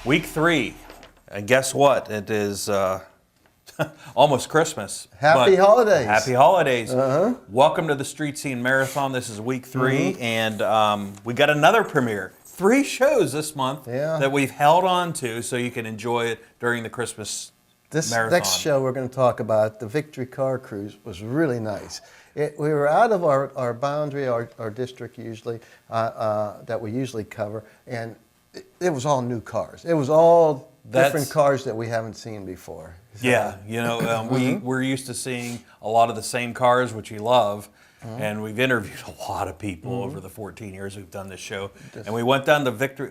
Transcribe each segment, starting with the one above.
Week 3, and guess what? It is almost Christmas. Happy holidays. Happy holidays. Welcome to the Street Scene Marathon. This is week 3, and we got another premiere. 3 shows this month that we've held on to so you can enjoy it during the Christmas marathon. This next show we're going to talk about, the Victory Car Cruise, was really nice. We were out of our boundary, our district usually, that we usually cover, and it was all new cars. It was all different cars that we haven't seen before. So, yeah, you know, we're used to seeing a lot of the same cars, which we love, and we've interviewed a lot of people over the 14 years we've done this show. And we went down to Victory.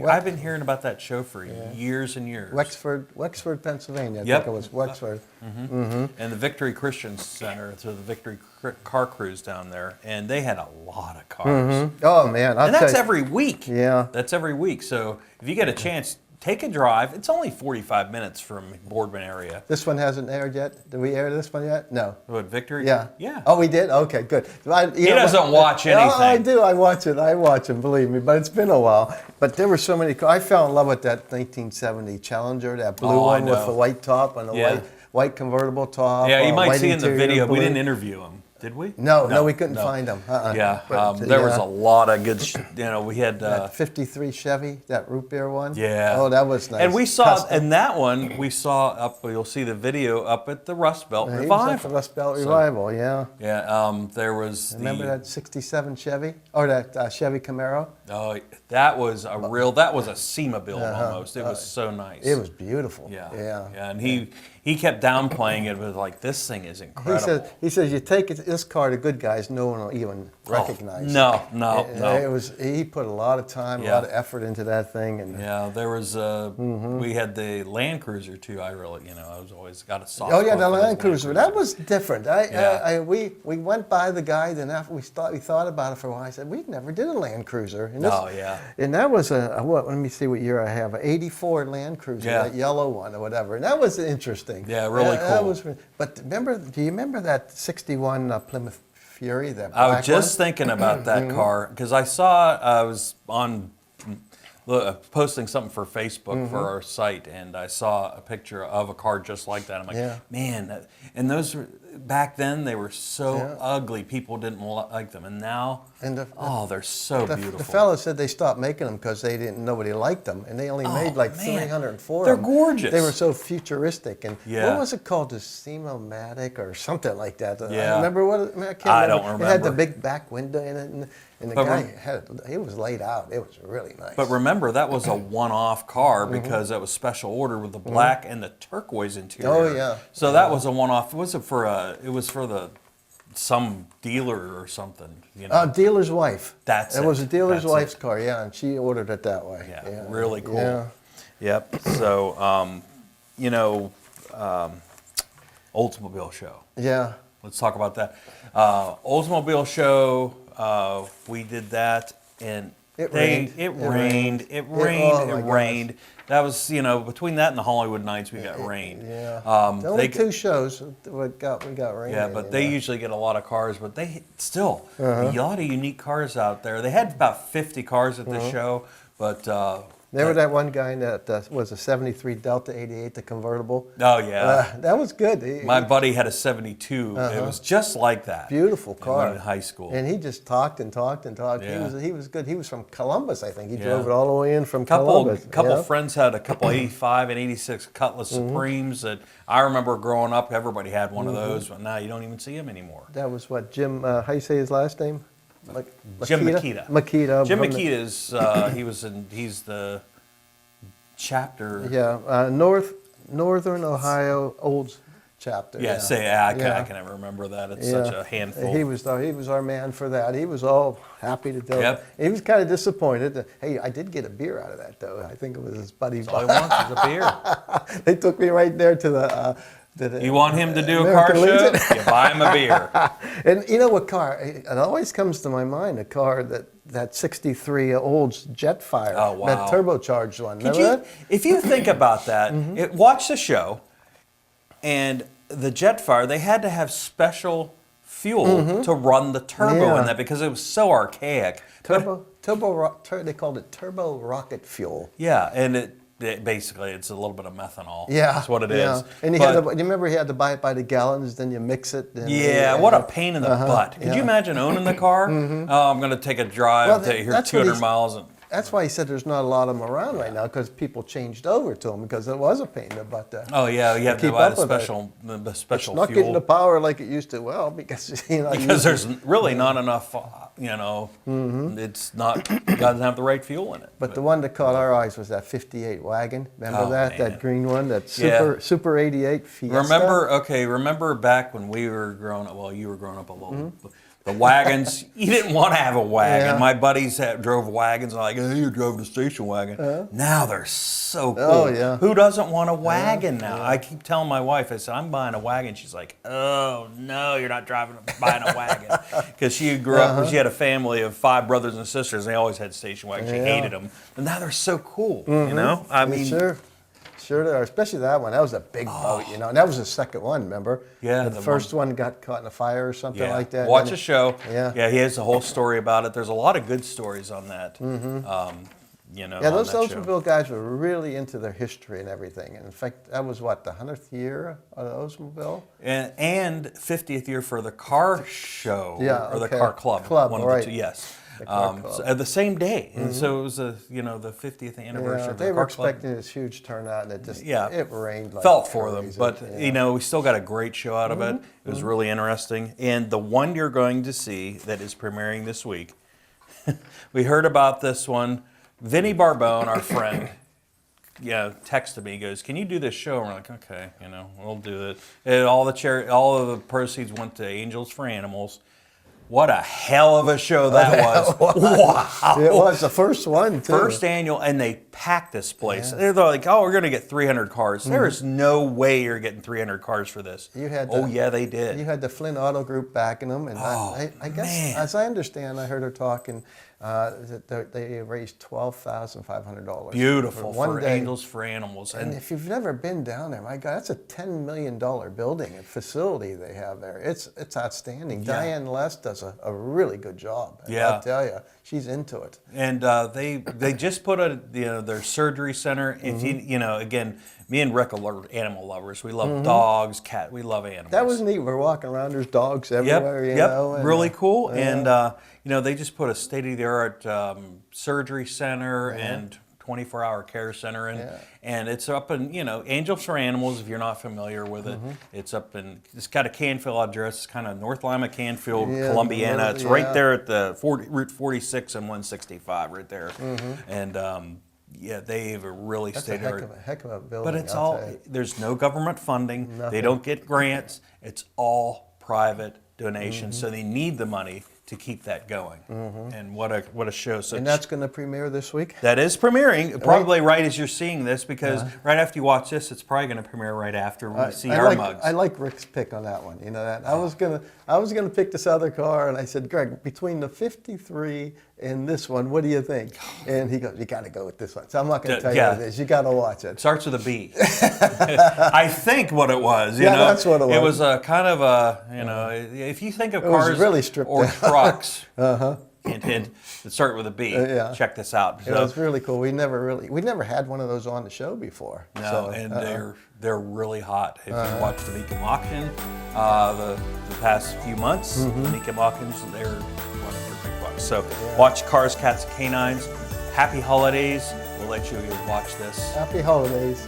I've been hearing about that show for years and years. Wexford, Pennsylvania. I think it was Wexford. And the Victory Christian Center, so the Victory Car Cruise down there, and they had a lot of cars. Oh man, and that's every week. Yeah, that's every week. So if you get a chance, take a drive. It's only 45 minutes from Boardman area. This one hasn't aired yet. Did we air this one yet? No. What, Victory? Yeah. Yeah. Oh, we did? Okay, good. He doesn't watch anything. Oh, I do. I watch it, believe me. But it's been a while. But there were so many cars. I fell in love with that 1970 Challenger, that blue one with the white top and the white convertible top. Yeah, you might see in the video. We didn't interview him. Did we? No, we couldn't find them. Yeah, there was a lot of good. We had that '53 Chevy, that root beer one. Yeah. Oh, that was nice. And we saw in that one. We saw up. You'll see the video up at the Rust Belt Revival. He was at the Rust Belt Revival. Yeah. Yeah. There was. Remember that '67 Chevy or that Chevy Camaro? Oh, that was a real. That was a SEMA build almost. It was so nice. It was beautiful. Yeah. Yeah. And he kept downplaying it with like, this thing is incredible. He says you take this car to good guys, no one will even recognize. No. It was. He put a lot of time, a lot of effort into that thing, and there was. We had the Land Cruiser too. I was always got a soft. Oh yeah, the Land Cruiser. That was different. We went by the guide, and after we thought about it for a while. I said we never did a Land Cruiser. And and that was what? Let me see what year I have. An '84 Land Cruiser, that yellow one or whatever, and that was interesting. Yeah, really cool. But do you remember that '61 Plymouth Fury? That I was just thinking about that car because I was on posting something for Facebook for our site, and I saw a picture of a car just like that. I'm like, man, and those back then they were so ugly. People didn't like them, and now, they're so beautiful. The fellow said they stopped making them because nobody liked them, and they only made like 304. They're gorgeous. They were so futuristic, and what was it called? The Steam-O-Matic or something like that. I remember what? I don't remember. It had the big back window in it. And the guy he was laid out. It was really nice. But remember, that was a one-off car because that was special order with the black and the turquoise interior. Oh yeah. So that was a one-off. Was it for It was for some dealer or something. Dealer's wife. It was a dealer's wife's car. Yeah, and she ordered it that way. Yeah. Really cool. Yeah. Yep. So Oldsmobile show. Yeah. Let's talk about that. Oldsmobile show. We did that, and it rained. It rained. That was, between that and the Hollywood Nights, we got rain. Yeah. Only 2 shows we got rain. Yeah, but they usually get a lot of cars, but they still a lot of unique cars out there. They had about 50 cars at the show, but. Remember that one guy that was a '73 Delta '88, the convertible? Oh yeah, that was good. My buddy had a '72. It was just like that. Beautiful car. In high school, and he just talked and talked and talked. Yeah. He was good. He was from Columbus, I think. He drove it all the way in from Columbus. Couple friends had a couple '85 and '86 Cutlass Supremes that I remember growing up. Everybody had one of those, but now you don't even see them anymore. That was what Jim. How you say his last name? Jim Makita. Makita. Jim Makita is he's the chapter. Yeah, Northern Ohio Olds chapter. I can never remember that. It's such a handful. He was our man for that. He was all happy to do it. Yep. He was kind of disappointed. Hey, I did get a beer out of that though. I think it was his buddy. All he wants is a beer. They took me right there to the. You want him to do a car show? You buy him a beer. And you know what car? It always comes to my mind, a car that '63 Olds Jetfire. Oh wow! That turbocharged one. If you think about that, watch the show, and the Jetfire, they had to have special fuel to run the turbo in that because it was so archaic. They called it turbo rocket fuel. Yeah, and basically it's a little bit of methanol. Yeah, That's what it yeah. is. And you But- had to, you remember you had to buy it by the gallons, then you mix it. And Yeah, what a pain in the butt. Could you imagine owning the car? Oh, I'm going to take a drive Well, to here that's what 200 he's- miles. And, That's why he said there's not a lot of them around right now, because people changed over to them, because it was a pain in the butt. oh yeah, you have to keep buy up the with it. special It's not fuel getting the power like it used to. Well, because because there's really not enough. It's not doesn't have the right fuel in it. But the one that caught our eyes was that 58 wagon. Remember Oh, that? man. That green one, that Yeah. Super 88 Fiesta. Remember back when we were growing up, well, you were growing up a little, the wagons, you didn't want to have a wagon. Yeah. My buddies drove wagons, and like, hey, you drove the station wagon. Now they're so cool. Oh, yeah. Who doesn't want a wagon now? I keep telling my wife, I said, I'm buying a wagon. She's like, oh, no, you're not buying a wagon. Because she grew up, she had a family of 5 brothers and sisters, and they always had station wagons. She hated them. And now they're so cool, you know? I mean, Sure they are, especially that one. That was a big boat, you know. And that was the second one, remember? Yeah, The first one got caught in a fire or something like that. Watch And a show. Yeah. He has a whole story about it. There's a lot of good stories on that. Yeah, on those that show. Oldsmobile guys were really into their history and everything. And in fact, that was what, the 100th year of the Oldsmobile? And 50th year for the car show, Yeah, or the okay. car club. Club, one of right. the two, yes. car club. So at the same day, and so it was the 50th anniversary Yeah, of the they were car club. expecting this huge turnout, and it rained like felt for them, crazy. but Yeah. we still got a great show out of it. It was really interesting, and the one you're going to see that is premiering this week, we heard about this one. Vinny Barbone, our friend, texted me. He goes, "Can you do this show?" And we're like, "Okay, we'll do it." And all of the proceeds went to Angels for Animals. What a hell of a show that was! Wow, It was the first one, too. first annual, and they packed this place. They're like, "Oh, we're going to get 300 cars." There is no way you're getting 300 cars for this. You had yeah, they did. You had the Flynn Auto Group backing them, and I guess, man. as I understand, I heard her talking that they raised $12,500. Beautiful one for day. Angels for Animals, And if you've never been down there, my God, that's a $10 million building and facility they have there. It's outstanding. Diane Les does a really good job. And Yeah. I'll tell you, she's into it. And they just put their surgery center. If again, me and Rick are animal lovers. We love dogs, cat. We love animals. That was neat. We're walking around. There's dogs everywhere. You know, and, really cool. And they just put a state-of-the-art surgery center and 24-hour care center in, and it's up in Angels for Animals. If you're not familiar with it, it's got a Canfield address. It's kind of North Lima, Canfield, Columbiana. It's right there at the Route 46 and 165, right there. And they have a really That's state-of-the-art. a heck of a building. But it's I'll all, tell you. there's no government funding. Nothing. They don't get grants. It's all private donations. So they need the money to keep that going. And what a show. So And that's going to premiere this week? that is premiering, probably right as you're seeing this, because right after you watch this, it's probably going to premiere right after we see our mugs. I like Rick's pick on that one. You know that I was gonna pick this other car, and I said, Greg, between the 53 and this one, what do you think? And he goes, you got to go with this one. So I'm not going to tell you what it is. You got to watch it. Starts with a B. I think what it was. You know, that's what it was. It was a kind of a, if you think of was cars really stripped or down. trucks, hint, hint, that start with a B. Check this out. It was really cool. We never had one of those on the show before. No, So, and they're really hot. If you watch the Meekum auction the past few months, the Meekum auctions, they're one of their big bucks. So watch Cars, Cats, Canines. Happy holidays. We'll let you watch this. Happy holidays.